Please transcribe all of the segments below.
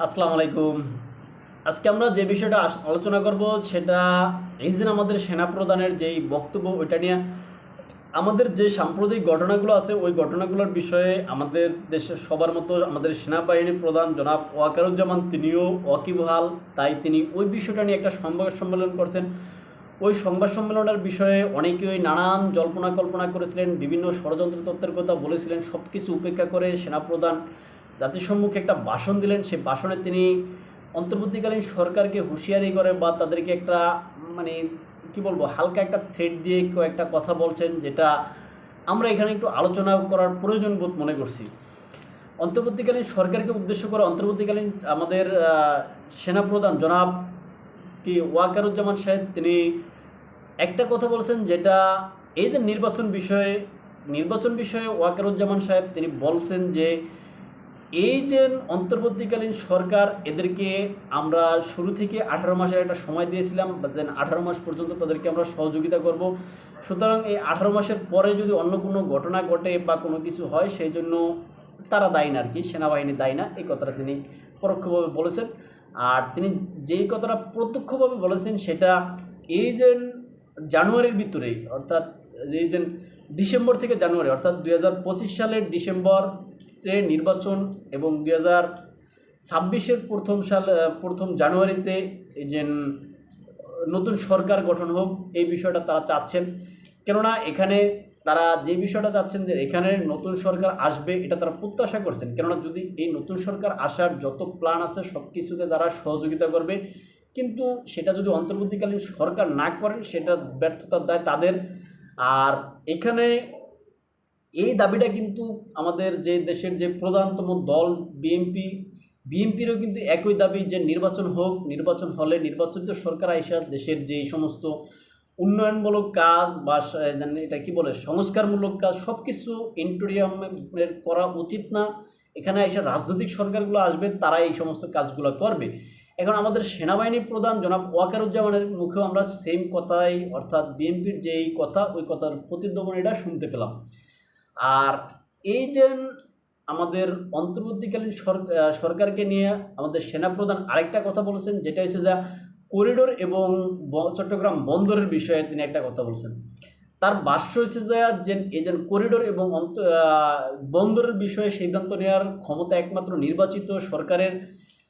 আসসালামু আলাইকুম। আজকে আমরা যে বিষয়টা আলোচনা করব সেটা এই যে আমাদের সেনা প্রধানের যেই বক্তব্য ওইটা নিয়ে আমাদের যে সাম্প্রতিক ঘটনাগুলো আছে ওই ঘটনাগুলোর বিষয়ে আমাদের দেশের সবার মতো আমাদের সেনাবাহিনী প্রধান জনাব ওয়াকারুজ্জামান তিনিও ওয়াকিবহাল। তাই তিনি ওই বিষয়টা নিয়ে একটা সংবাদ সম্মেলন করছেন। ওই সংবাদ সম্মেলনের বিষয়ে অনেকেই নানান জল্পনা কল্পনা করেছিলেন, বিভিন্ন ষড়যন্ত্র তত্ত্বের কথা বলেছিলেন। সব কিছু উপেক্ষা করে সেনাপ্রধান জাতির সম্মুখে একটা ভাষণ দিলেন। সেই ভাষণে তিনি অন্তর্বর্তীকালীন সরকারকে হুঁশিয়ারি করে বা তাদেরকে একটা মানে কি বলবো হালকা একটা থ্রেট দিয়ে কয়েকটা কথা বলছেন, যেটা আমরা এখানে একটু আলোচনা করার প্রয়োজন বোধ মনে করছি। অন্তর্বর্তীকালীন সরকারকে উদ্দেশ্য করে অন্তর্বর্তীকালীন আমাদের সেনাপ্রধান জনাব ওয়াকারুজ্জামান সাহেব তিনি একটা কথা বলছেন, যেটা এই যে নির্বাচন বিষয়ে ওয়াকারুজ্জামান সাহেব তিনি বলছেন যে এই যে অন্তর্বর্তীকালীন সরকার এদেরকে আমরা শুরু থেকে 18 মাসের একটা সময় দিয়েছিলাম, দেন 18 মাস পর্যন্ত তাদেরকে আমরা সহযোগিতা করব। সুতরাং এই 18 মাসের পরে যদি অন্য কোনো ঘটনা ঘটে বা কোনো কিছু হয় সেই জন্য তারা দায়ী না, আর কি সেনাবাহিনী দায়ী না, এই কথাটা তিনি পরোক্ষভাবে বলেছেন। আর তিনি যেই কথাটা প্রত্যক্ষভাবে বলেছেন সেটা এই যে জানুয়ারির ভিতরেই, অর্থাৎ এই যে ডিসেম্বর থেকে জানুয়ারি, অর্থাৎ 2025 সালের ডিসেম্বরে নির্বাচন এবং 2026-এর প্রথম জানুয়ারিতে এই যে নতুন সরকার গঠন হোক, এই বিষয়টা তারা চাচ্ছেন। কেননা এখানে তারা যে বিষয়টা চাচ্ছেন যে এখানে নতুন সরকার আসবে এটা তারা প্রত্যাশা করছেন। কেননা যদি এই নতুন সরকার আসার যত প্ল্যান আছে সব কিছুতে তারা সহযোগিতা করবে, কিন্তু সেটা যদি অন্তর্বর্তীকালীন সরকার না করেন সেটা ব্যর্থতার দায় তাদের। আর এখানে এই দাবিটা কিন্তু আমাদের যে দেশের যে প্রধানতম দল বিএনপিরও কিন্তু একই দাবি যে নির্বাচন হোক, নির্বাচন হলে নির্বাচিত সরকার আইসা দেশের যে সমস্ত উন্নয়নমূলক কাজ বা এটা কি বলে সংস্কারমূলক কাজ সব কিছু ইন্টেরিয়মের করা উচিত না। এখানে এসে রাজনৈতিক সরকারগুলো আসবে, তারা এই সমস্ত কাজগুলো করবে। এখন আমাদের সেনাবাহিনী প্রধান জনাব ওয়াকারুজ্জামানের মুখেও আমরা সেম কথাই, অর্থাৎ বিএনপির যেই কথা ওই কথার প্রতিধ্বনি এটা শুনতে পেলাম। আর এই যে আমাদের অন্তর্বর্তীকালীন সরকারকে নিয়ে আমাদের সেনাপ্রধান আরেকটা কথা বলেছেন, যেটা হচ্ছে যা করিডোর এবং চট্টগ্রাম বন্দরের বিষয়ে তিনি একটা কথা বলছেন। তার ভাষ্য হচ্ছে যে এই যে করিডোর এবং বন্দরের বিষয়ে সিদ্ধান্ত নেওয়ার ক্ষমতা একমাত্র নির্বাচিত সরকারের।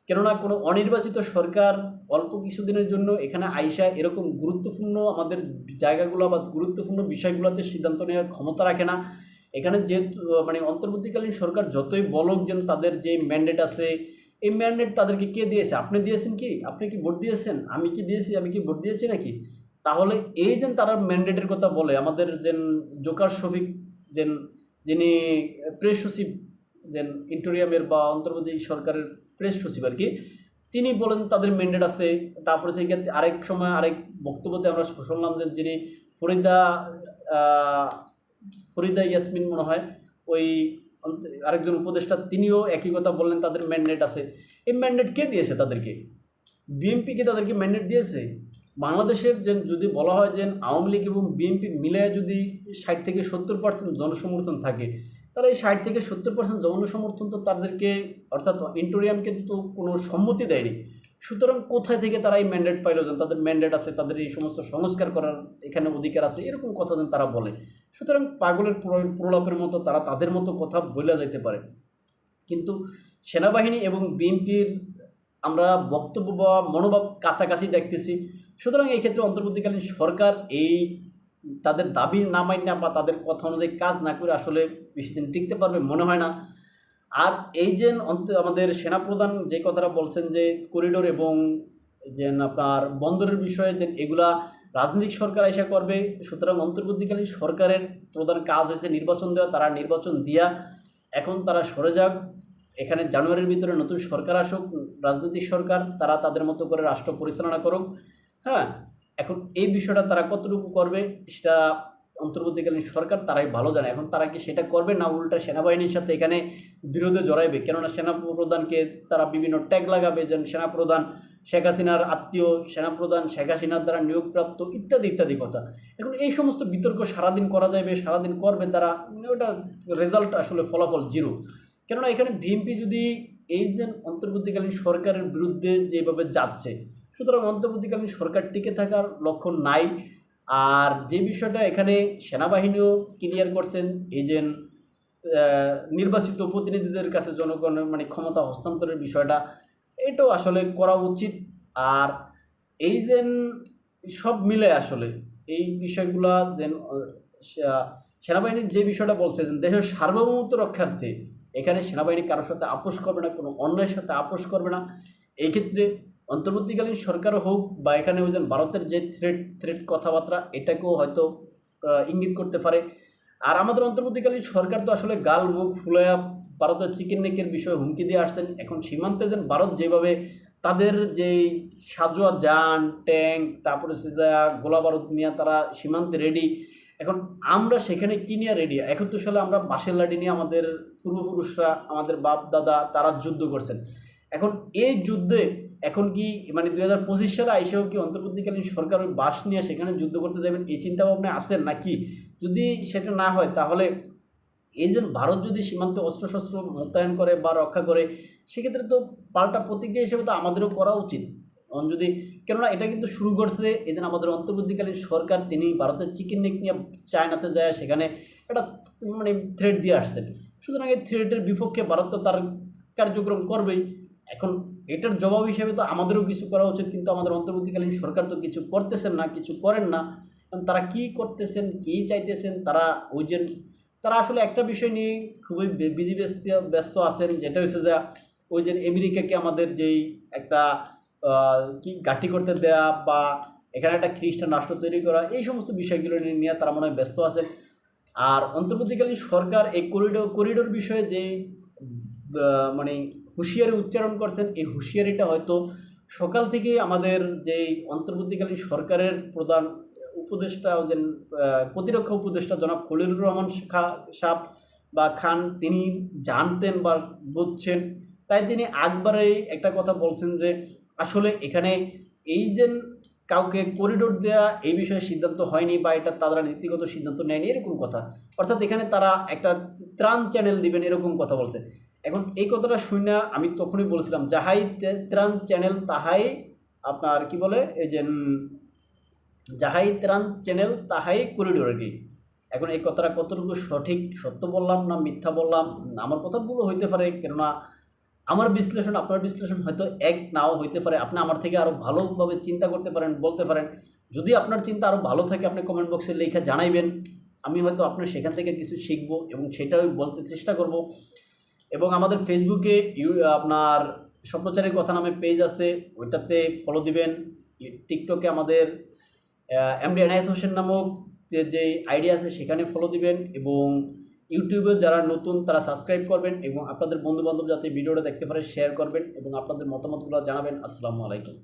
কেননা কোনো অনির্বাচিত সরকার অল্প কিছুদিনের জন্য এখানে আইসা এরকম গুরুত্বপূর্ণ আমাদের জায়গাগুলো বা গুরুত্বপূর্ণ বিষয়গুলোতে সিদ্ধান্ত নেওয়ার ক্ষমতা রাখে না। এখানে যেহেতু অন্তর্বর্তীকালীন সরকার যতই বলক যেন তাদের যে ম্যান্ডেট আছে, এই ম্যান্ডেট তাদেরকে কে দিয়েছে? আপনি দিয়েছেন কি? আপনি কি ভোট দিয়েছেন? আমি কি দিয়েছি? আমি কি ভোট দিয়েছি নাকি? তাহলে এই যে তারা ম্যান্ডেটের কথা বলে, আমাদের যেন জোকার শফিক যেন যিনি প্রেস সচিব যেন ইন্টেরিয়ামের বা অন্তর্বর্তী সরকারের প্রেস সচিব আর কি, তিনি বলেন তাদের ম্যান্ডেট আছে। তারপরে সেই ক্ষেত্রে আরেক সময় আরেক বক্তব্যতে আমরা শুনলাম যে যিনি ফরিদা ফরিদা ইয়াসমিন মনে হয় ওই আরেকজন উপদেষ্টা, তিনিও একই কথা বললেন তাদের ম্যান্ডেট আছে। এই ম্যান্ডেট কে দিয়েছে তাদেরকে? বিএনপি কি তাদেরকে ম্যান্ডেট দিয়েছে? বাংলাদেশের যে যদি বলা হয় যে আওয়ামী লীগ এবং বিএনপি মিলে যদি 60-70% জনসমর্থন থাকে, তাহলে এই 60-70% জনসমর্থন তো তাদেরকে, অর্থাৎ ইন্টোরিয়ামকে তো কোনো সম্মতি দেয়নি। সুতরাং কোথায় থেকে তারা এই ম্যান্ডেট পাইল যেন তাদের ম্যান্ডেট আছে, তাদের এই সমস্ত সংস্কার করার এখানে অধিকার আছে, এরকম কথা যেন তারা বলে। সুতরাং পাগলের প্রলাপের মতো তারা তাদের মতো কথা বলে যাইতে পারে, কিন্তু সেনাবাহিনী এবং বিএনপির আমরা বক্তব্য বা মনোভাব কাছাকাছি দেখতেছি। সুতরাং এই ক্ষেত্রে অন্তর্বর্তীকালীন সরকার এই তাদের দাবি না মাইনা বা তাদের কথা অনুযায়ী কাজ না করে আসলে বেশি দিন টিকতে পারবে মনে হয় না। আর এই যে আমাদের সেনাপ্রধান যে কথাটা বলছেন যে করিডোর এবং যে আপনার বন্দরের বিষয়ে যে এগুলা রাজনৈতিক সরকার এসে করবে, সুতরাং অন্তর্বর্তীকালীন সরকারের প্রধান কাজ হয়েছে নির্বাচন দেওয়া। তারা নির্বাচন দিয়া এখন তারা সরে যাক, এখানে জানুয়ারির ভিতরে নতুন সরকার আসুক, রাজনৈতিক সরকার, তারা তাদের মতো করে রাষ্ট্র পরিচালনা করুক। হ্যাঁ, এখন এই বিষয়টা তারা কতটুকু করবে সেটা অন্তর্বর্তীকালীন সরকার তারাই ভালো জানে। এখন তারা কি সেটা করবে না উল্টা সেনাবাহিনীর সাথে এখানে বিরোধে জড়াইবে? কেননা সেনাপ্রধানকে তারা বিভিন্ন ট্যাগ লাগাবে, যেন সেনাপ্রধান শেখ হাসিনার আত্মীয়, সেনাপ্রধান শেখ হাসিনার দ্বারা নিয়োগপ্রাপ্ত, ইত্যাদি ইত্যাদি কথা। এখন এই সমস্ত বিতর্ক সারাদিন করা যাবে, সারাদিন করবে তারা, ওটা রেজাল্ট আসলে ফলাফল জিরো। কেননা এখানে বিএনপি যদি এই যে অন্তর্বর্তীকালীন সরকারের বিরুদ্ধে যেভাবে যাচ্ছে, সুতরাং অন্তর্বর্তীকালীন সরকার টিকে থাকার লক্ষণ নাই। আর যে বিষয়টা এখানে সেনাবাহিনীও ক্লিয়ার করছেন, এই যে নির্বাচিত প্রতিনিধিদের কাছে জনগণের মানে ক্ষমতা হস্তান্তরের বিষয়টা, এটাও আসলে করা উচিত। আর এই যে সব মিলে আসলে এই বিষয়গুলা যে সেনাবাহিনীর যে বিষয়টা বলছে যে দেশের সার্বভৌমত্ব রক্ষার্থে এখানে সেনাবাহিনী কারোর সাথে আপোষ করবে না, কোনো অন্যায়ের সাথে আপোষ করবে না। এই ক্ষেত্রে অন্তর্বর্তীকালীন সরকারও হোক বা এখানে ওই যে ভারতের যে থ্রেট কথাবার্তা, এটাকেও হয়তো ইঙ্গিত করতে পারে। আর আমাদের অন্তর্বর্তীকালীন সরকার তো আসলে গাল মুখ ফুলায়া ভারতের চিকেন নেকের বিষয়ে হুমকি দিয়ে আসছেন। এখন সীমান্তে যেন ভারত যেভাবে তাদের যেই সাজোয়া যান, ট্যাঙ্ক, তারপরে সে যা গোলা বারুদ নিয়ে তারা সীমান্তে রেডি, এখন আমরা সেখানে কি নিয়ে রেডি? 71 সালে আমরা বাঁশের লাঠি নিয়ে আমাদের পূর্বপুরুষরা, আমাদের বাপ দাদা তারা যুদ্ধ করছেন। এখন এই যুদ্ধে এখন কি মানে 2025 সালে আইসেও কি অন্তর্বর্তীকালীন সরকার ওই বাঁশ নিয়ে সেখানে যুদ্ধ করতে যাবেন, এই চিন্তা ভাবনা আসেন নাকি? যদি সেটা না হয় তাহলে এই যে ভারত যদি সীমান্তে অস্ত্রশস্ত্র মোতায়েন করে বা রক্ষা করে, সেক্ষেত্রে তো পাল্টা প্রতিক্রিয়া হিসেবে তো আমাদেরও করা উচিত। যদি কেননা এটা কিন্তু শুরু করছে এই যে আমাদের অন্তর্বর্তীকালীন সরকার, তিনি ভারতের চিকেন নেক নিয়ে চায়নাতে যায়, সেখানে একটা মানে থ্রেট দিয়ে আসছেন। সুতরাং এই থ্রেটের বিপক্ষে ভারত তো তার কার্যক্রম করবেই। এখন এটার জবাব হিসেবে তো আমাদেরও কিছু করা উচিত, কিন্তু আমাদের অন্তর্বর্তীকালীন সরকার তো কিছু করতেছেন না, কিছু করেন না। তারা কি করতেছেন, কী চাইতেছেন, ওই যে তারা আসলে একটা বিষয় নিয়ে খুবই বিজি ব্যস্ত আছেন, যেটা হচ্ছে যে ওই যে আমেরিকাকে আমাদের যেই একটা কি ঘাঁটি করতে দেয়া বা এখানে একটা খ্রিস্টান রাষ্ট্র তৈরি করা, এই সমস্ত বিষয়গুলো নিয়ে তারা মনে হয় ব্যস্ত আছেন। আর অন্তর্বর্তীকালীন সরকার এই করিডোর বিষয়ে যে মানে হুঁশিয়ারি উচ্চারণ করছেন, এই হুঁশিয়ারিটা হয়তো সকাল থেকে আমাদের যেই অন্তর্বর্তীকালীন সরকারের প্রধান উপদেষ্টা, যে প্রতিরক্ষা উপদেষ্টা জনাব খলিলুর রহমান সাহেব বা খান, তিনি জানতেন বা বুঝছেন। তাই তিনি একবারেই একটা কথা বলছেন যে আসলে এখানে এই যে কাউকে করিডোর দেওয়া এই বিষয়ে সিদ্ধান্ত হয়নি বা এটা তারা নীতিগত সিদ্ধান্ত নেয়নি, এরকম কথা। অর্থাৎ এখানে তারা একটা ত্রাণ চ্যানেল দিবেন, এরকম কথা বলছে। এখন এই কথাটা শুনে আমি তখনই বলছিলাম, যাহাই ত্রাণ চ্যানেল তাহাই আপনার কি বলে, এই যে যাহাই ত্রাণ চ্যানেল তাহাই করিডোর আর কি। এখন এই কথাটা কতটুকু সঠিক, সত্য বললাম না মিথ্যা বললাম, আমার কথা ভুল হইতে পারে, কেননা আমার বিশ্লেষণ আপনার বিশ্লেষণ হয়তো এক নাও হইতে পারে। আপনি আমার থেকে আরও ভালোভাবে চিন্তা করতে পারেন, বলতে পারেন। যদি আপনার চিন্তা আরও ভালো থাকে, আপনি কমেন্ট বক্সে লেখা জানাইবেন, আমি হয়তো আপনার সেখান থেকে কিছু শিখব এবং সেটাই বলতে চেষ্টা করব। এবং আমাদের ফেসবুকে আপনার স্বপ্নচারীর কথা নামে পেজ আছে, ওইটাতে ফলো দিবেন। টিকটকে আমাদের এমডি এনায়েত হোসেন নামক যে আইডিয়া আছে সেখানে ফলো দিবেন। এবং ইউটিউবে যারা নতুন তারা সাবস্ক্রাইব করবেন এবং আপনাদের বন্ধুবান্ধব যাতে ভিডিওটা দেখতে পারে শেয়ার করবেন এবং আপনাদের মতামতগুলো জানাবেন। আসসালামু আলাইকুম।